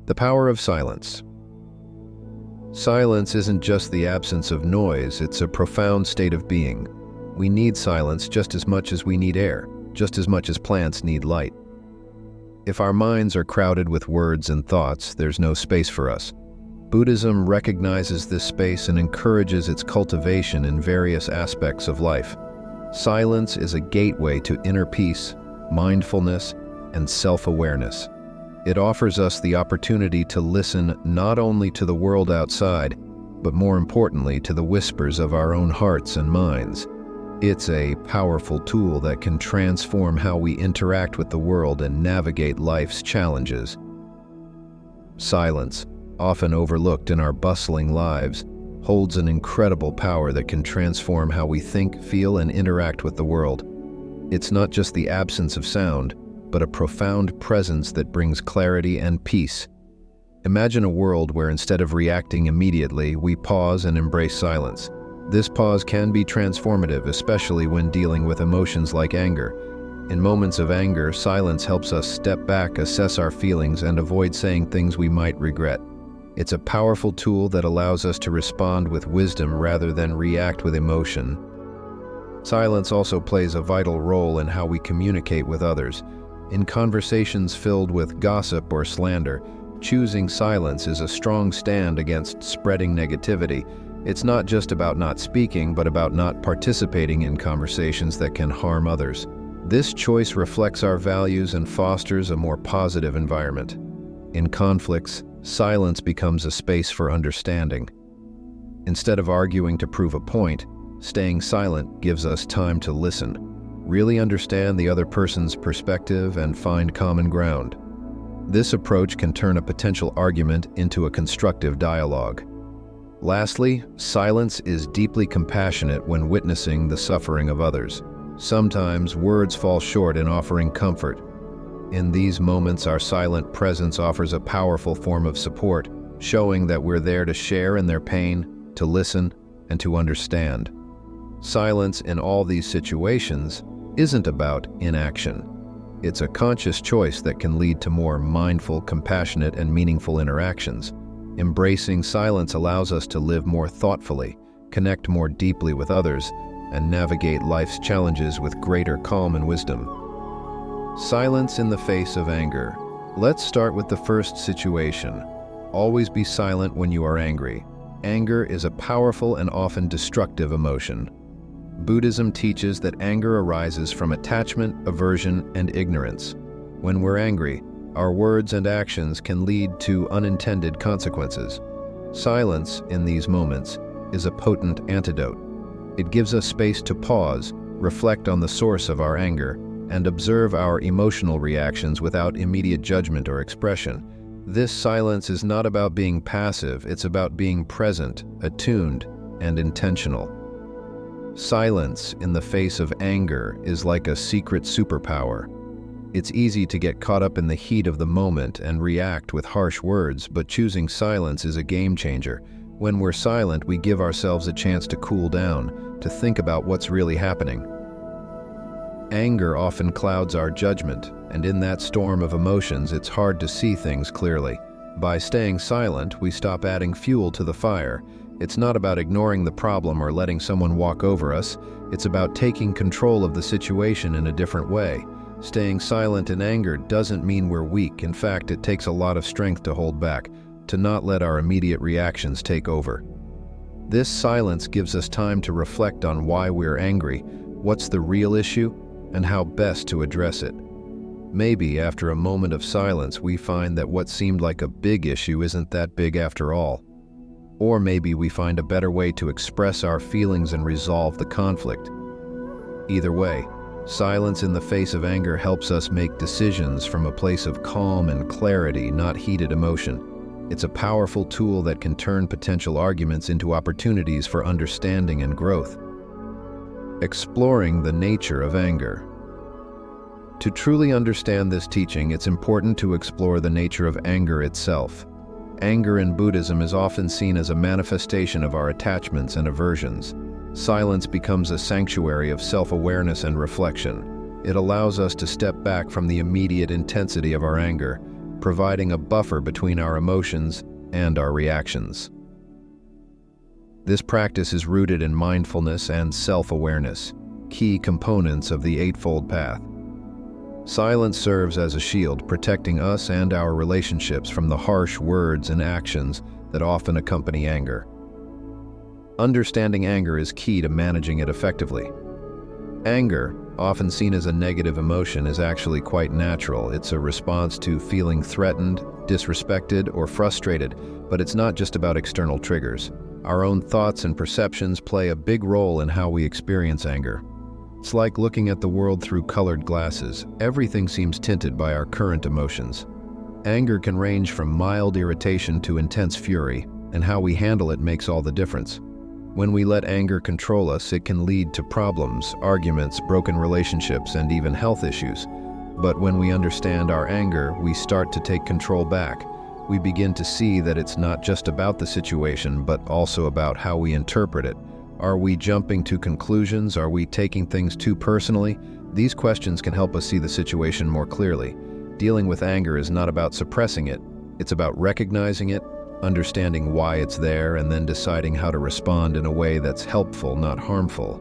The power of silence. Silence isn't just the absence of noise, it's a profound state of being. We need silence just as much as we need air, just as much as plants need light. If our minds are crowded with words and thoughts, there's no space for us. Buddhism recognizes this space and encourages its cultivation in various aspects of life. Silence is a gateway to inner peace, mindfulness, and self-awareness. It offers us the opportunity to listen not only to the world outside, but more importantly to the whispers of our own hearts and minds. It's a powerful tool that can transform how we interact with the world and navigate life's challenges. Silence, often overlooked in our bustling lives, holds an incredible power that can transform how we think, feel, and interact with the world. It's not just the absence of sound, but a profound presence that brings clarity and peace. Imagine a world where instead of reacting immediately, we pause and embrace silence. This pause can be transformative, especially when dealing with emotions like anger. In moments of anger, silence helps us step back, assess our feelings, and avoid saying things we might regret. It's a powerful tool that allows us to respond with wisdom rather than react with emotion. Silence also plays a vital role in how we communicate with others. In conversations filled with gossip or slander, choosing silence is a strong stand against spreading negativity. It's not just about not speaking, but about not participating in conversations that can harm others. This choice reflects our values and fosters a more positive environment. In conflicts, silence becomes a space for understanding. Instead of arguing to prove a point, staying silent gives us time to listen, really understand the other person's perspective, and find common ground. This approach can turn a potential argument into a constructive dialogue. Lastly, silence is deeply compassionate when witnessing the suffering of others. Sometimes words fall short in offering comfort. In these moments, our silent presence offers a powerful form of support, showing that we're there to share in their pain, to listen, and to understand. Silence in all these situations isn't about inaction. It's a conscious choice that can lead to more mindful, compassionate, and meaningful interactions. Embracing silence allows us to live more thoughtfully, connect more deeply with others, and navigate life's challenges with greater calm and wisdom. Silence in the face of anger. Let's start with the first situation. Always be silent when you are angry. Anger is a powerful and often destructive emotion. Buddhism teaches that anger arises from attachment, aversion, and ignorance. When we're angry, our words and actions can lead to unintended consequences. Silence in these moments is a potent antidote. It gives us space to pause, reflect on the source of our anger, and observe our emotional reactions without immediate judgment or expression. This silence is not about being passive, it's about being present, attuned, and intentional. Silence in the face of anger is like a secret superpower. It's easy to get caught up in the heat of the moment and react with harsh words, but choosing silence is a game changer. When we're silent, we give ourselves a chance to cool down, to think about what's really happening. Anger often clouds our judgment, and in that storm of emotions, it's hard to see things clearly. By staying silent, we stop adding fuel to the fire. It's not about ignoring the problem or letting someone walk over us. It's about taking control of the situation in a different way. Staying silent in anger doesn't mean we're weak. In fact, it takes a lot of strength to hold back, to not let our immediate reactions take over. This silence gives us time to reflect on why we're angry, what's the real issue, and how best to address it. Maybe after a moment of silence, we find that what seemed like a big issue isn't that big after all. Or maybe we find a better way to express our feelings and resolve the conflict. Either way, silence in the face of anger helps us make decisions from a place of calm and clarity, not heated emotion. It's a powerful tool that can turn potential arguments into opportunities for understanding and growth. Exploring the nature of anger. To truly understand this teaching, it's important to explore the nature of anger itself. Anger in Buddhism is often seen as a manifestation of our attachments and aversions. Silence becomes a sanctuary of self-awareness and reflection. It allows us to step back from the immediate intensity of our anger, providing a buffer between our emotions and our reactions. This practice is rooted in mindfulness and self-awareness, key components of the Eightfold Path. Silence serves as a shield, protecting us and our relationships from the harsh words and actions that often accompany anger. Understanding anger is key to managing it effectively. Anger, often seen as a negative emotion, is actually quite natural. It's a response to feeling threatened, disrespected, or frustrated, but it's not just about external triggers. Our own thoughts and perceptions play a big role in how we experience anger. It's like looking at the world through colored glasses. Everything seems tinted by our current emotions. Anger can range from mild irritation to intense fury, and how we handle it makes all the difference. When we let anger control us, it can lead to problems, arguments, broken relationships, and even health issues. But when we understand our anger, we start to take control back. We begin to see that it's not just about the situation, but also about how we interpret it. Are we jumping to conclusions? Are we taking things too personally? These questions can help us see the situation more clearly. Dealing with anger is not about suppressing it. It's about recognizing it, understanding why it's there, and then deciding how to respond in a way that's helpful, not harmful.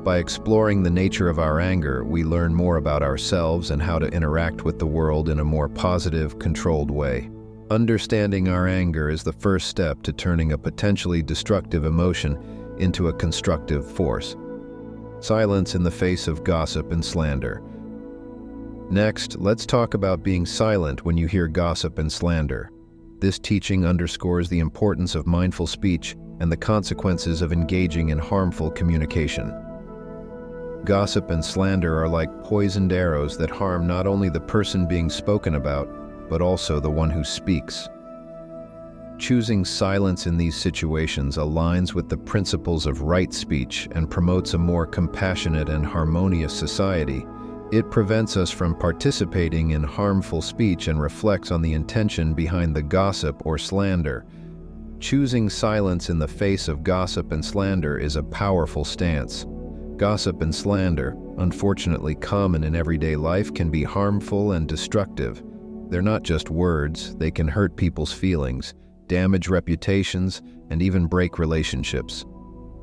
By exploring the nature of our anger, we learn more about ourselves and how to interact with the world in a more positive, controlled way. Understanding our anger is the first step to turning a potentially destructive emotion into a constructive force. Silence in the face of gossip and slander. Next, let's talk about being silent when you hear gossip and slander. This teaching underscores the importance of mindful speech and the consequences of engaging in harmful communication. Gossip and slander are like poisoned arrows that harm not only the person being spoken about, but also the one who speaks. Choosing silence in these situations aligns with the principles of right speech and promotes a more compassionate and harmonious society. It prevents us from participating in harmful speech and reflects on the intention behind the gossip or slander. Choosing silence in the face of gossip and slander is a powerful stance. Gossip and slander, unfortunately common in everyday life, can be harmful and destructive. They're not just words, they can hurt people's feelings, damage reputations, and even break relationships.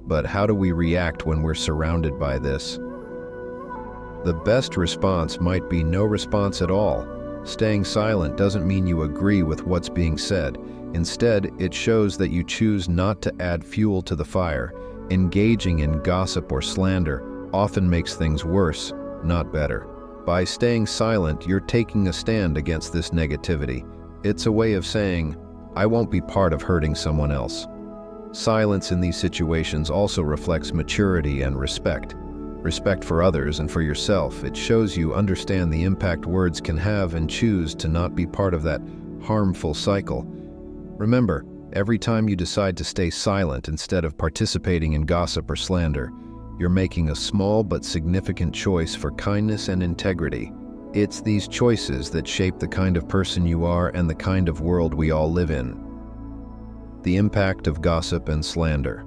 But how do we react when we're surrounded by this? The best response might be no response at all. Staying silent doesn't mean you agree with what's being said. Instead, it shows that you choose not to add fuel to the fire. Engaging in gossip or slander often makes things worse, not better. By staying silent, you're taking a stand against this negativity. It's a way of saying, I won't be part of hurting someone else. Silence in these situations also reflects maturity and respect. Respect for others and for yourself. It shows you understand the impact words can have and choose to not be part of that harmful cycle. Remember, every time you decide to stay silent instead of participating in gossip or slander, you're making a small but significant choice for kindness and integrity. It's these choices that shape the kind of person you are and the kind of world we all live in. The impact of gossip and slander.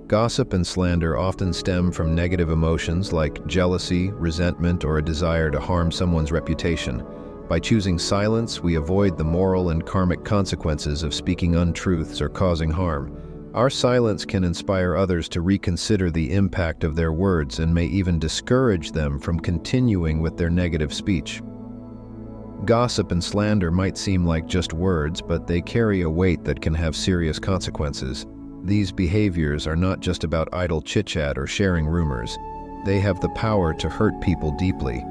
Gossip and slander often stem from negative emotions like jealousy, resentment, or a desire to harm someone's reputation. By choosing silence, we avoid the moral and karmic consequences of speaking untruths or causing harm. Our silence can inspire others to reconsider the impact of their words and may even discourage them from continuing with their negative speech. Gossip and slander might seem like just words, but they carry a weight that can have serious consequences. These behaviors are not just about idle chit-chat or sharing rumors. They have the power to hurt people deeply.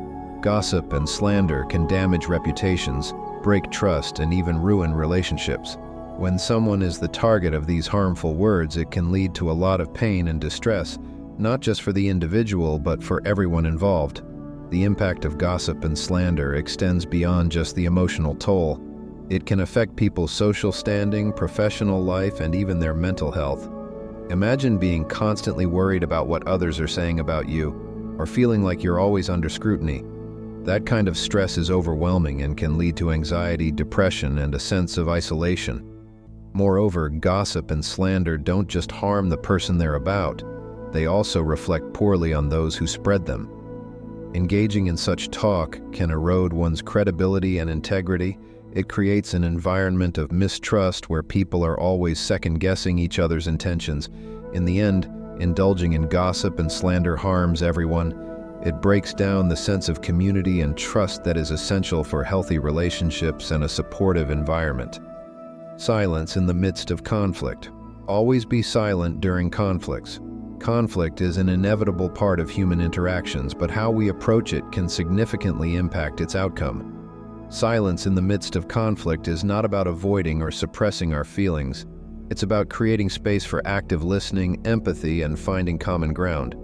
Gossip and slander can damage reputations, break trust, and even ruin relationships. When someone is the target of these harmful words, it can lead to a lot of pain and distress, not just for the individual, but for everyone involved. The impact of gossip and slander extends beyond just the emotional toll. It can affect people's social standing, professional life, and even their mental health. Imagine being constantly worried about what others are saying about you, or feeling like you're always under scrutiny. That kind of stress is overwhelming and can lead to anxiety, depression, and a sense of isolation. Moreover, gossip and slander don't just harm the person they're about, they also reflect poorly on those who spread them. Engaging in such talk can erode one's credibility and integrity. It creates an environment of mistrust where people are always second-guessing each other's intentions. In the end, indulging in gossip and slander harms everyone. It breaks down the sense of community and trust that is essential for healthy relationships and a supportive environment. Silence in the midst of conflict. Always be silent during conflicts. Conflict is an inevitable part of human interactions, but how we approach it can significantly impact its outcome. Silence in the midst of conflict is not about avoiding or suppressing our feelings. It's about creating space for active listening, empathy, and finding common ground.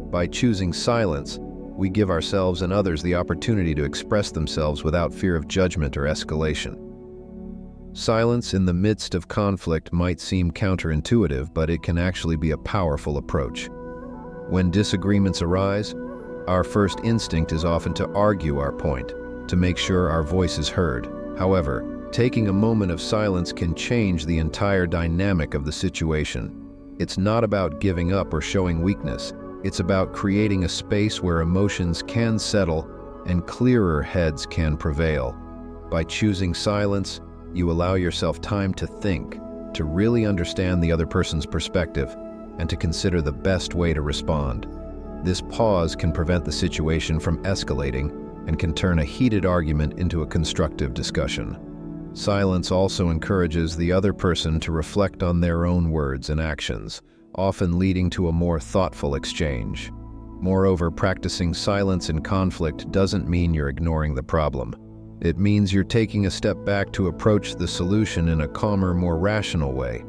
By choosing silence, we give ourselves and others the opportunity to express themselves without fear of judgment or escalation. Silence in the midst of conflict might seem counterintuitive, but it can actually be a powerful approach. When disagreements arise, our first instinct is often to argue our point, to make sure our voice is heard. However, taking a moment of silence can change the entire dynamic of the situation. It's not about giving up or showing weakness. It's about creating a space where emotions can settle and clearer heads can prevail. By choosing silence, you allow yourself time to think, to really understand the other person's perspective, and to consider the best way to respond. This pause can prevent the situation from escalating and can turn a heated argument into a constructive discussion. Silence also encourages the other person to reflect on their own words and actions, often leading to a more thoughtful exchange. Moreover, practicing silence in conflict doesn't mean you're ignoring the problem. It means you're taking a step back to approach the solution in a calmer, more rational way.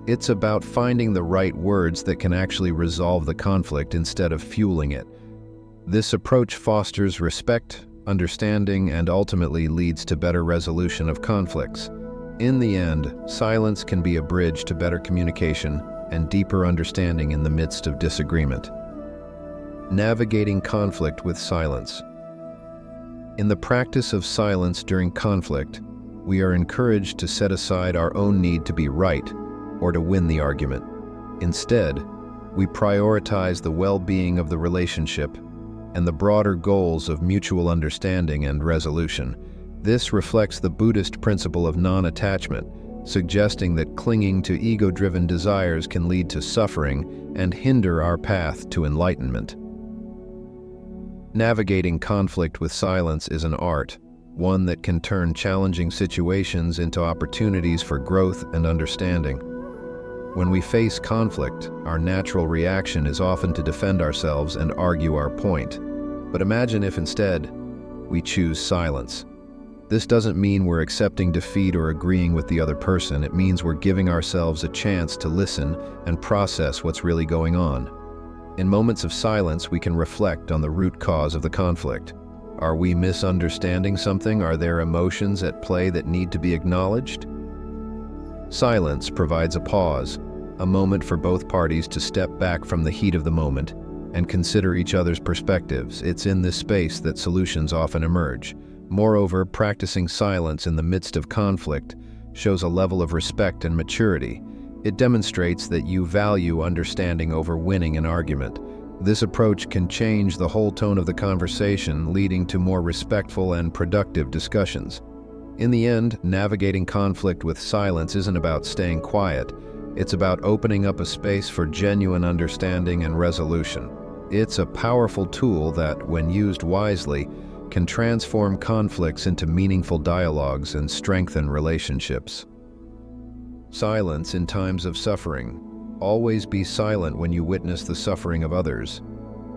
It's about finding the right words that can actually resolve the conflict instead of fueling it. This approach fosters respect, understanding, and ultimately leads to better resolution of conflicts. In the end, silence can be a bridge to better communication and deeper understanding in the midst of disagreement. Navigating conflict with silence. In the practice of silence during conflict, we are encouraged to set aside our own need to be right or to win the argument. Instead, we prioritize the well-being of the relationship and the broader goals of mutual understanding and resolution. This reflects the Buddhist principle of non-attachment, suggesting that clinging to ego-driven desires can lead to suffering and hinder our path to enlightenment. Navigating conflict with silence is an art, one that can turn challenging situations into opportunities for growth and understanding. When we face conflict, our natural reaction is often to defend ourselves and argue our point. But imagine if instead, we choose silence. This doesn't mean we're accepting defeat or agreeing with the other person. It means we're giving ourselves a chance to listen and process what's really going on. In moments of silence, we can reflect on the root cause of the conflict. Are we misunderstanding something? Are there emotions at play that need to be acknowledged? Silence provides a pause, a moment for both parties to step back from the heat of the moment and consider each other's perspectives. It's in this space that solutions often emerge. Moreover, practicing silence in the midst of conflict shows a level of respect and maturity. It demonstrates that you value understanding over winning an argument. This approach can change the whole tone of the conversation, leading to more respectful and productive discussions. In the end, navigating conflict with silence isn't about staying quiet. It's about opening up a space for genuine understanding and resolution. It's a powerful tool that, when used wisely, can transform conflicts into meaningful dialogues and strengthen relationships. Silence in times of suffering. Always be silent when you witness the suffering of others.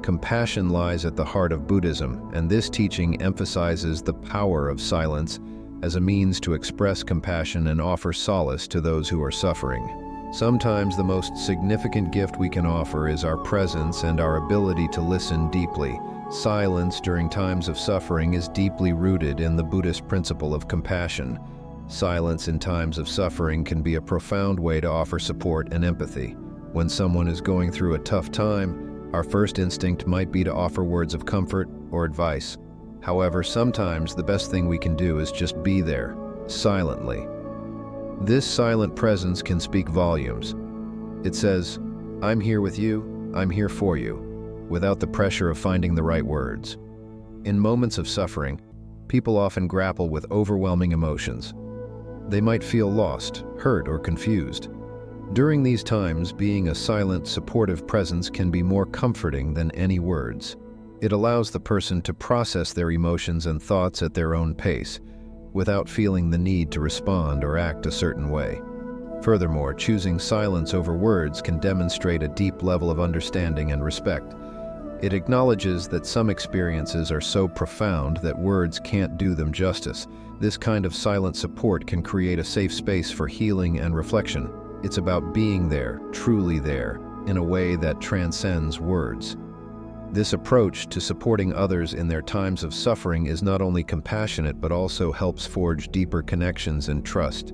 Compassion lies at the heart of Buddhism, and this teaching emphasizes the power of silence as a means to express compassion and offer solace to those who are suffering. Sometimes the most significant gift we can offer is our presence and our ability to listen deeply. Silence during times of suffering is deeply rooted in the Buddhist principle of compassion. Silence in times of suffering can be a profound way to offer support and empathy. When someone is going through a tough time, our first instinct might be to offer words of comfort or advice. However, sometimes the best thing we can do is just be there, silently. This silent presence can speak volumes. It says, "I'm here with you, I'm here for you," without the pressure of finding the right words. In moments of suffering, people often grapple with overwhelming emotions. They might feel lost, hurt, or confused. During these times, being a silent, supportive presence can be more comforting than any words. It allows the person to process their emotions and thoughts at their own pace, without feeling the need to respond or act a certain way. Furthermore, choosing silence over words can demonstrate a deep level of understanding and respect. It acknowledges that some experiences are so profound that words can't do them justice. This kind of silent support can create a safe space for healing and reflection. It's about being there, truly there, in a way that transcends words. This approach to supporting others in their times of suffering is not only compassionate but also helps forge deeper connections and trust.